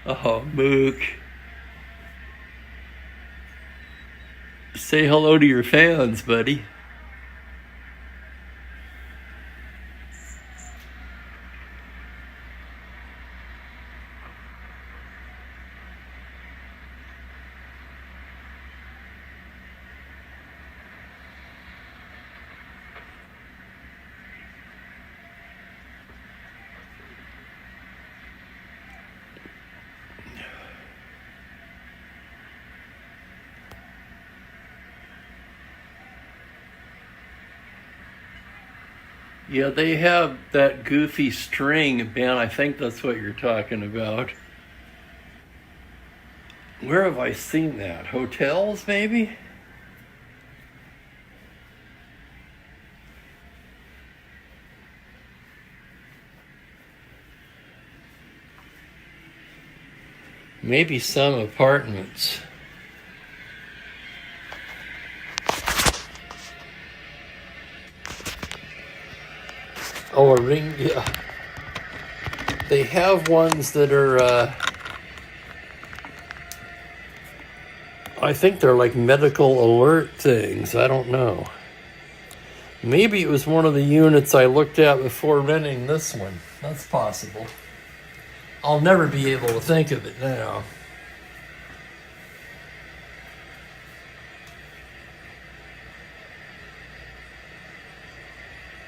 Oh, Mook. Say hello to your fans, buddy. Yeah, they have that goofy string, Ben. I think that's what you're talking about. Where have I seen that? Hotels, maybe? Maybe some apartments. Oh, a ring, yeah. They have ones that are, I think they're like medical alert things. I don't know. Maybe it was one of the units I looked at before renting this one. That's possible. I'll never be able to think of it now.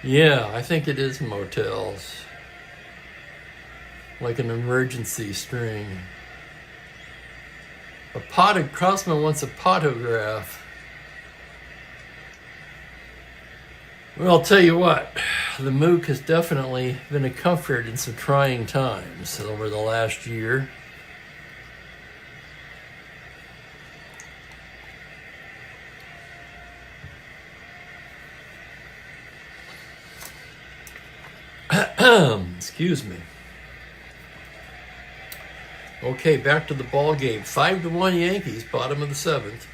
Yeah, I think it is motels. Like an emergency string. Crossman wants a potograph. Well, I'll tell you what, the mook has definitely been a comfort in some trying times over the last year. Excuse me. Okay, back to the ball game. 5-1 Yankees, bottom of the seventh.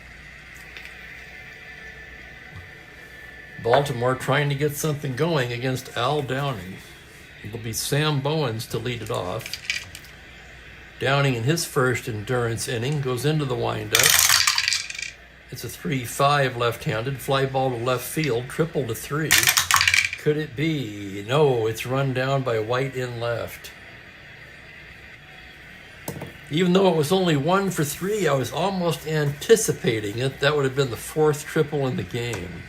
Baltimore trying to get something going against Al Downing. It'll be Sam Bowens to lead it off. Downing in his first endurance inning goes into the windup. It's a 3-5 left-handed, fly ball to left field, triple to 3. Could it be? No, it's run down by White in left. Even though it was only 1 for 3, I was almost anticipating it. That would have been the 4th triple in the game.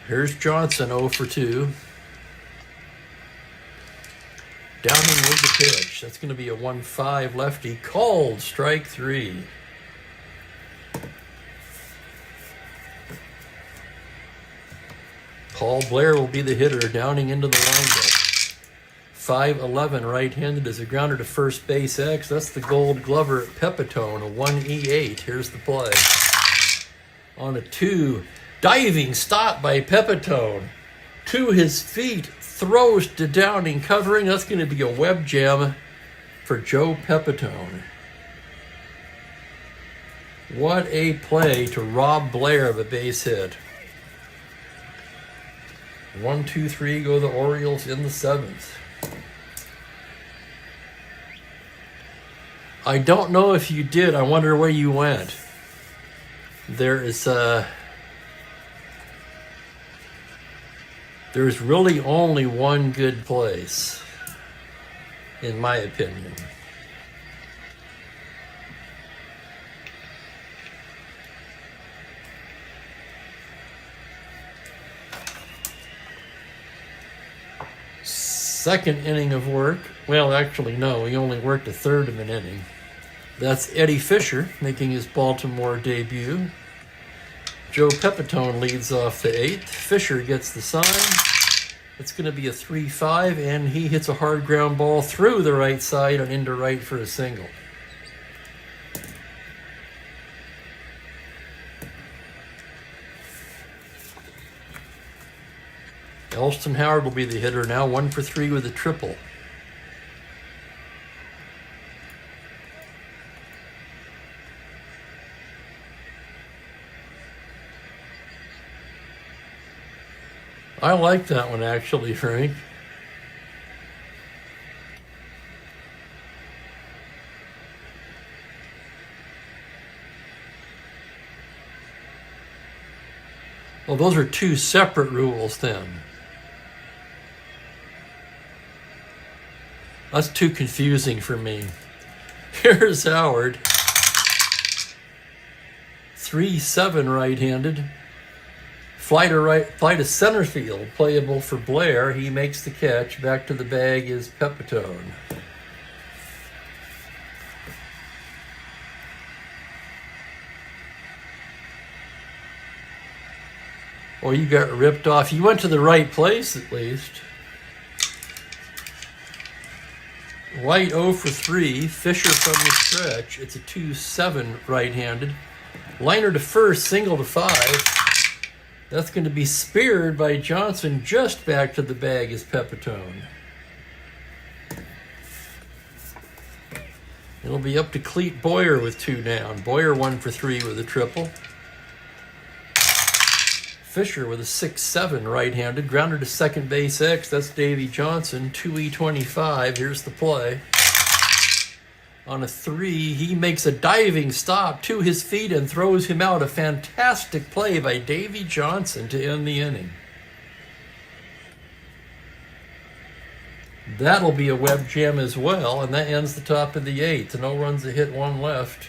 Here's Johnson 0 for 2. Downing with the pitch. That's going to be a 1-5 lefty. Called strike 3. Paul Blair will be the hitter. Downing into the windup. 5'11", right-handed is a grounder to first base X. That's the Gold Glover Pepitone, a 1E8. Here's the play. On a 2, diving stop by Pepitone. To his feet, throws to Downing, covering. That's going to be a web jam for Joe Pepitone. What a play to rob Blair of a base hit. 1, 2, 3 go the Orioles in the 7th. I don't know if you did. I wonder where you went. There's really only one good place, in my opinion. Second inning of work. Well, actually, no. He only worked a third of an inning. That's Eddie Fisher making his Baltimore debut. Joe Pepitone leads off the 8th. Fisher gets the sign. It's going to be a 3-5, and he hits a hard ground ball through the right side and into right for a single. Elston Howard will be the hitter now, 1 for 3 with a triple. I like that one actually, Frank. Well, those are two separate rules then. That's too confusing for me. Here's Howard. 3-7 right-handed. Fly to center field, playable for Blair. He makes the catch. Back to the bag is Pepitone. Well, you got ripped off. You went to the right place at least. White 0 for 3. Fisher from the stretch. It's a 2-7 right-handed. Liner to first, single to 5. That's going to be speared by Johnson. Just back to the bag is Pepitone. It'll be up to Cleet Boyer with 2 down. Boyer 1 for 3 with a triple. Fisher with a 6-7 right-handed. Grounder to second base X. That's Davy Johnson. 2E25. Here's the play. On a 3, he makes a diving stop to his feet and throws him out. A fantastic play by Davy Johnson to end the inning. That'll be a web jam as well, and that ends the top of the 8th. No runs, a hit, 1 left.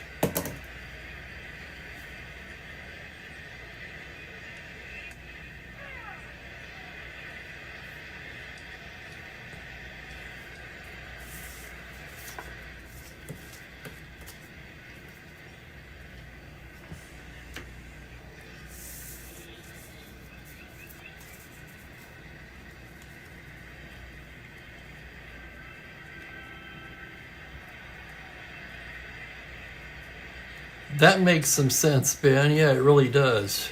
That makes some sense, Ben. Yeah, it really does.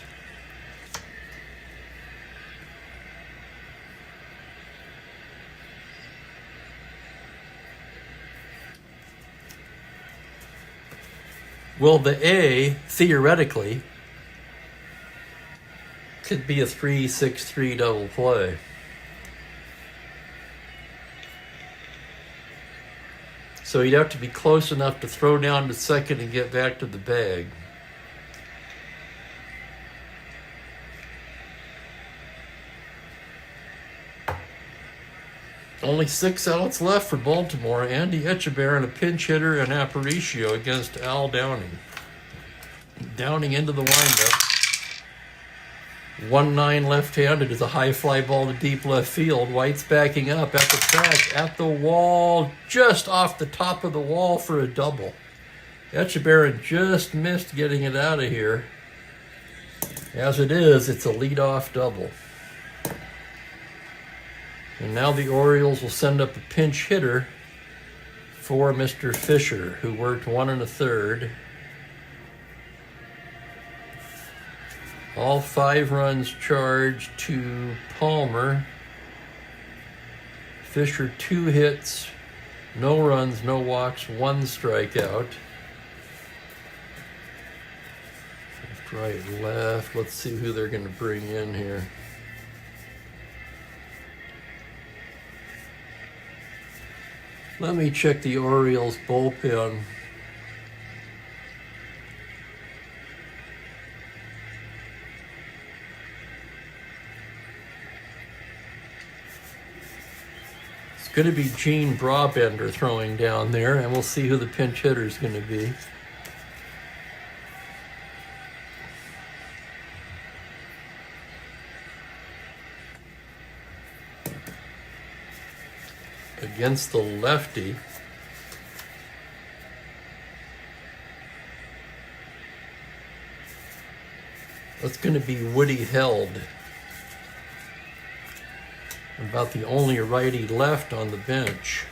Well, the A, theoretically, could be a 3-6-3 double play. So you'd have to be close enough to throw down to second and get back to the bag. Only 6 outs left for Baltimore. Andy Etchebarren, a pinch hitter, and Aparicio against Al Downing. Downing into the windup. 1-9 left-handed is a high fly ball to deep left field. White's backing up at the track, at the wall, just off the top of the wall for a double. Etchebarren just missed getting it out of here. As it is, it's a leadoff double. And now the Orioles will send up a pinch hitter for Mr. Fisher, who worked 1 1/3. All 5 runs charged to Palmer. Fisher 2 hits, no runs, no walks, 1 strikeout. Left, right, left. Let's see who they're going to bring in here. Let me check the Orioles bullpen. It's going to be Gene Brabender throwing down there, and we'll see who the pinch hitter is going to be. Against the lefty. That's going to be Woody Held. About the only righty left on the bench.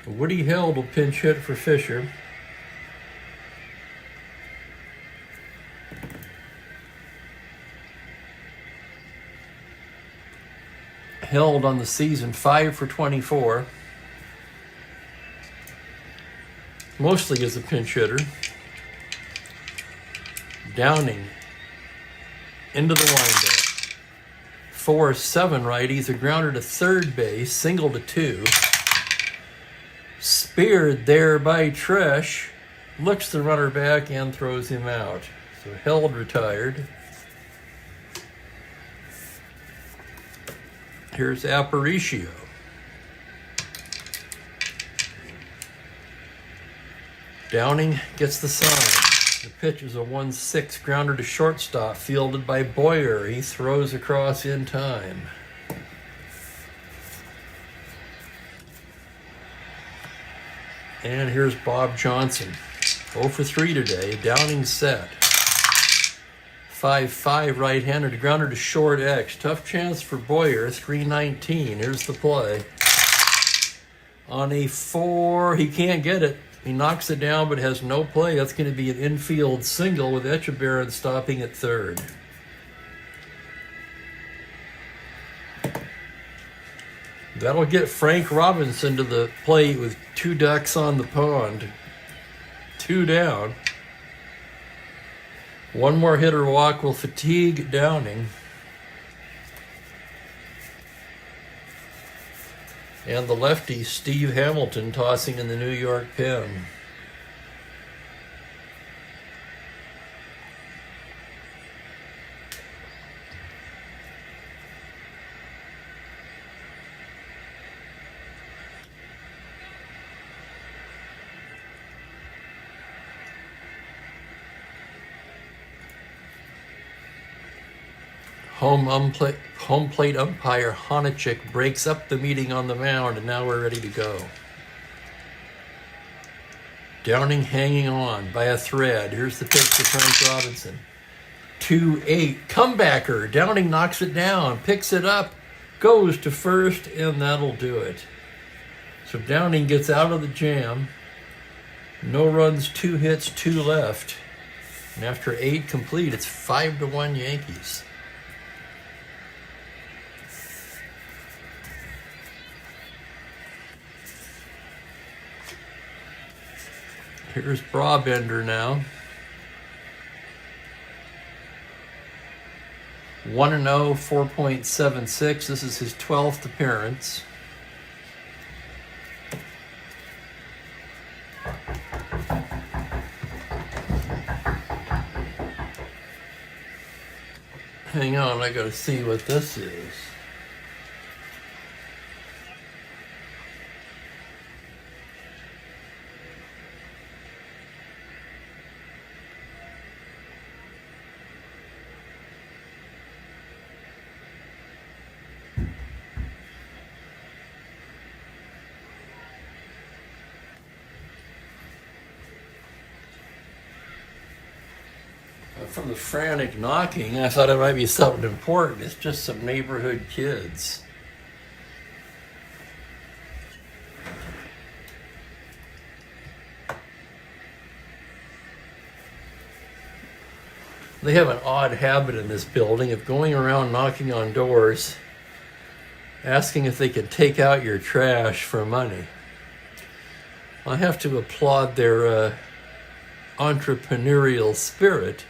Woody Held will pinch hit for Fisher. held on the season 5 for 24. Mostly as a pinch hitter. Downing into the windup. 4-7 righties, a grounder to third base, single to 2. Speared there by Tresh. Looks the runner back and throws him out. So held retired. Here's Aparicio. Downing gets the sign. The pitch is a 1-6 grounder to shortstop, fielded by Boyer. He throws across in time. And here's Bob Johnson. 0 for 3 today. Downing set. 5-5 right-handed grounder to short X. Tough chance for Boyer. 3-19. Here's the play. On a 4, he can't get it. He knocks it down but has no play. That's going to be an infield single with Echeverria stopping at third. That'll get Frank Robinson to the plate with 2 ducks on the pond. 2 down. One more hitter walk will fatigue Downing. And the lefty, Steve Hamilton, tossing in the New York pen. Home plate umpire Honachik breaks up the meeting on the mound, and now we're ready to go. Downing hanging on by a thread. Here's the pitch to Frank Robinson. 2-8. Comebacker. Downing knocks it down, picks it up, goes to first, and that'll do it. So Downing gets out of the jam. No runs, 2 hits, 2 left. And after 8 complete, it's 5-1 Yankees. Here's Brabender now. 1-0, 4.76. This is his 12th appearance. Hang on, I gotta see what this is. From the frantic knocking, I thought it might be something important. It's just some neighborhood kids. They have an odd habit in this building of going around knocking on doors, asking if they can take out your trash for money. I have to applaud their entrepreneurial spirit.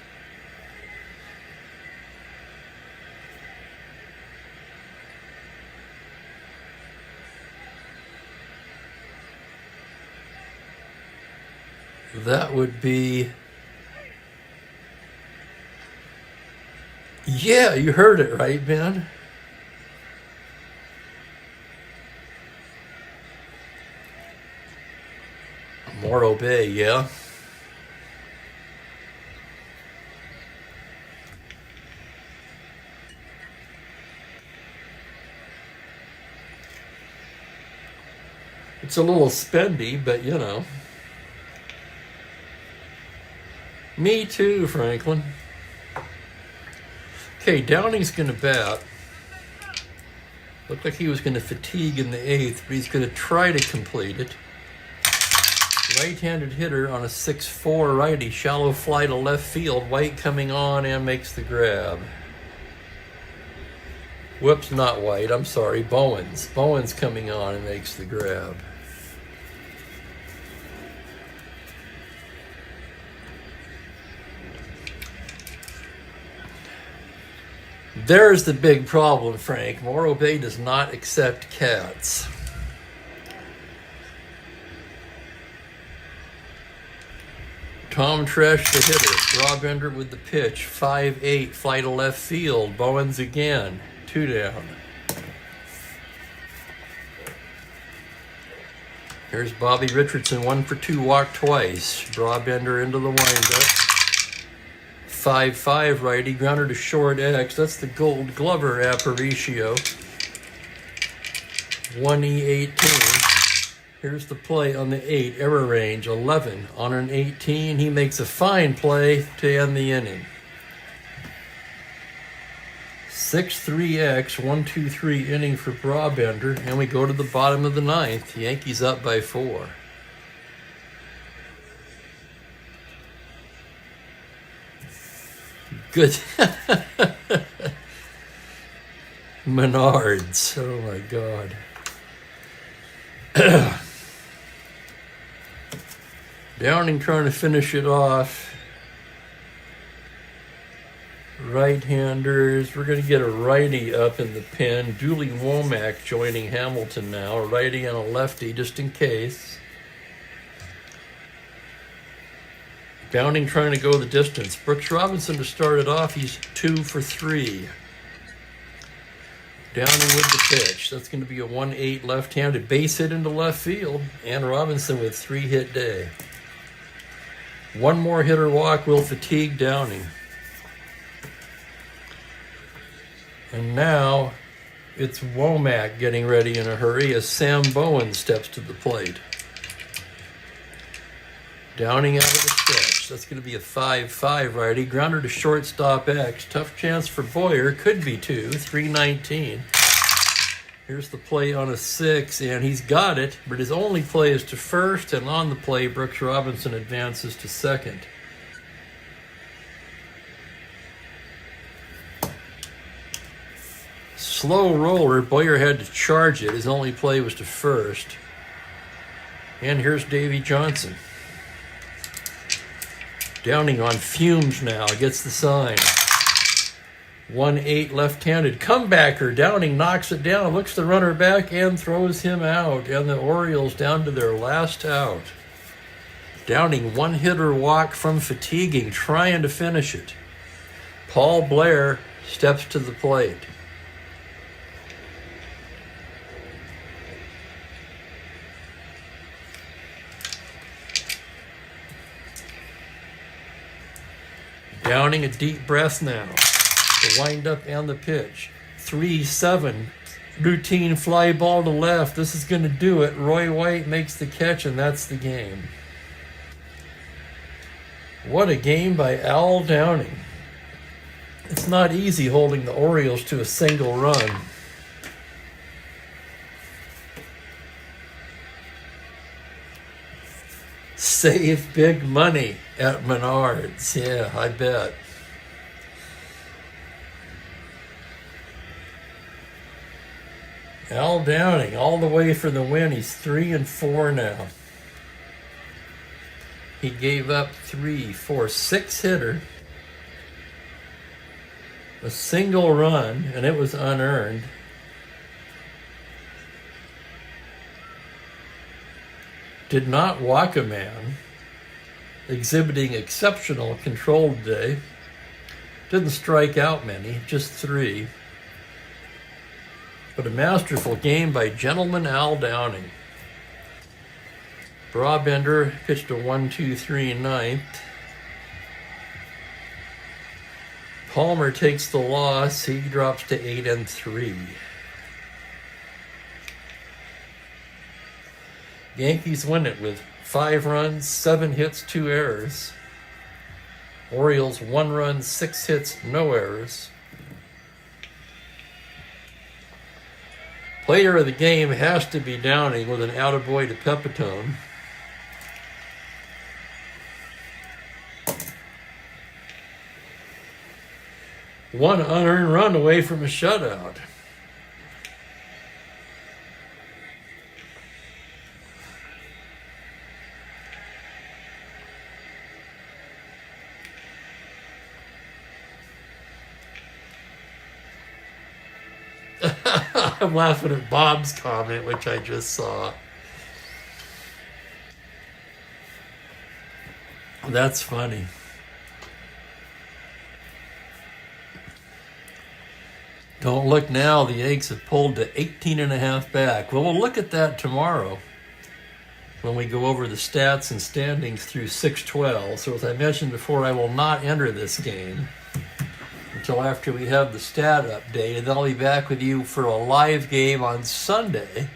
That would be, yeah, you heard it right, Ben. Morro Bay, yeah. It's a little spendy, but you know. Me too, Franklin. Okay, Downing's going to bat. Looked like he was going to fatigue in the 8th, but he's going to try to complete it. Right-handed hitter on a 6-4 righty. Shallow fly to left field. White coming on and makes the grab. Whoops, not White. I'm sorry, Bowens. Bowens coming on and makes the grab. There's the big problem, Frank. Morro Bay does not accept cats. Tom Tresh, the hitter. Rob Ender with the pitch. 5-8, fly to left field. Bowens again. 2 down. Here's Bobby Richardson, 1 for 2, walked twice. Rob Ender into the windup. 5-5 righty, grounder to short X. That's the Gold Glover Aparicio. 1E18. Here's the play on the 8, error range 11. On an 18, he makes a fine play to end the inning. 6-3X, 1-2-3 inning for Brabender, and we go to the bottom of the 9th. Yankees up by 4. Good. Menards. Oh my God. Downing trying to finish it off. Right-handers. We're going to get a righty up in the pen. Dooley Womack joining Hamilton now. A righty and a lefty just in case. Downing trying to go the distance. Brooks Robinson to start it off. He's 2 for 3. Downing with the pitch. That's going to be a 1-8 left-handed base hit into left field. And Robinson with 3-hit day. One more hitter walk will fatigue Downing. And now it's Womack getting ready in a hurry as Sam Bowen steps to the plate. Downing out of the stretch. That's going to be a 5-5 righty. Grounder to shortstop X. Tough chance for Boyer. Could be 2. 3-19. Here's the play on a 6, and he's got it, but his only play is to first, and on the play, Brooks Robinson advances to second. Slow roller. Boyer had to charge it. His only play was to first. And here's Davy Johnson. Downing on fumes now. Gets the sign. 1-8 left-handed. Comebacker. Downing knocks it down. Looks the runner back and throws him out. And the Orioles down to their last out. Downing one-hitter walk from fatiguing. Trying to finish it. Paul Blair steps to the plate. Downing a deep breath now. The windup and the pitch. 3-7. Routine fly ball to left. This is going to do it. Roy White makes the catch, and that's the game. What a game by Al Downing. It's not easy holding the Orioles to a single run. Save big money at Menards. Yeah, I bet. Al Downing all the way for the win. He's 3-4 now. He gave up 3, 4, 6 hitter, a single run, and it was unearned. Did not walk a man, exhibiting exceptional control today. Didn't strike out many, just 3. But a masterful game by Gentleman Al Downing. Brabender pitched a 1-2-3 ninth. Palmer takes the loss. He drops to 8-3. Yankees win it with 5 runs, 7 hits, 2 errors. Orioles 1 run, 6 hits, no errors. Player of the game has to be Downing with an attaboy to Pepitone. One unearned run away from a shutout. I'm laughing at Bob's comment, which I just saw. That's funny. Don't look now. The eggs have pulled to 18.5 back. Well, we'll look at that tomorrow when we go over the stats and standings through 6-12. So as I mentioned before, I will not enter this game until after we have the stat update, and then I'll be back with you for a live game on Sunday.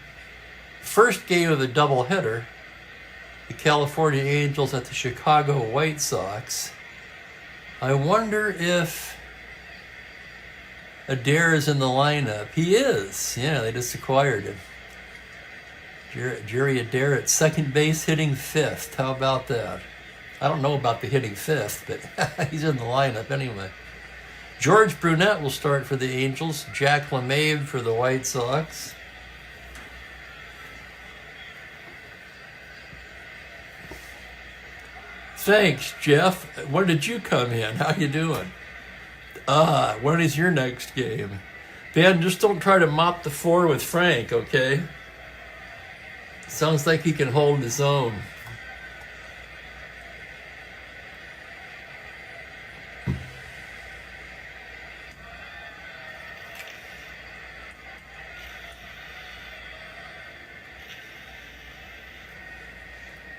First game of the doubleheader, the California Angels at the Chicago White Sox. I wonder if Adair is in the lineup. He is. Yeah, they just acquired him. Jerry Adair at second base, hitting fifth. How about that? I don't know about the hitting fifth, but he's in the lineup anyway. George Brunette will start for the Angels. Jack LeMahieu for the White Sox. Thanks, Jeff. When did you come in? How you doing? When is your next game? Ben, just don't try to mop the floor with Frank, okay? Sounds like he can hold his own.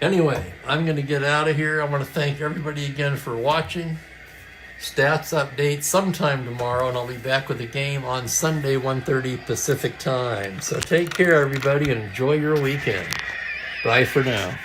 Anyway, I'm going to get out of here. I want to thank everybody again for watching. Stats update sometime tomorrow, and I'll be back with the game on Sunday, 1:30 Pacific time. So take care, everybody, and enjoy your weekend. Bye for now.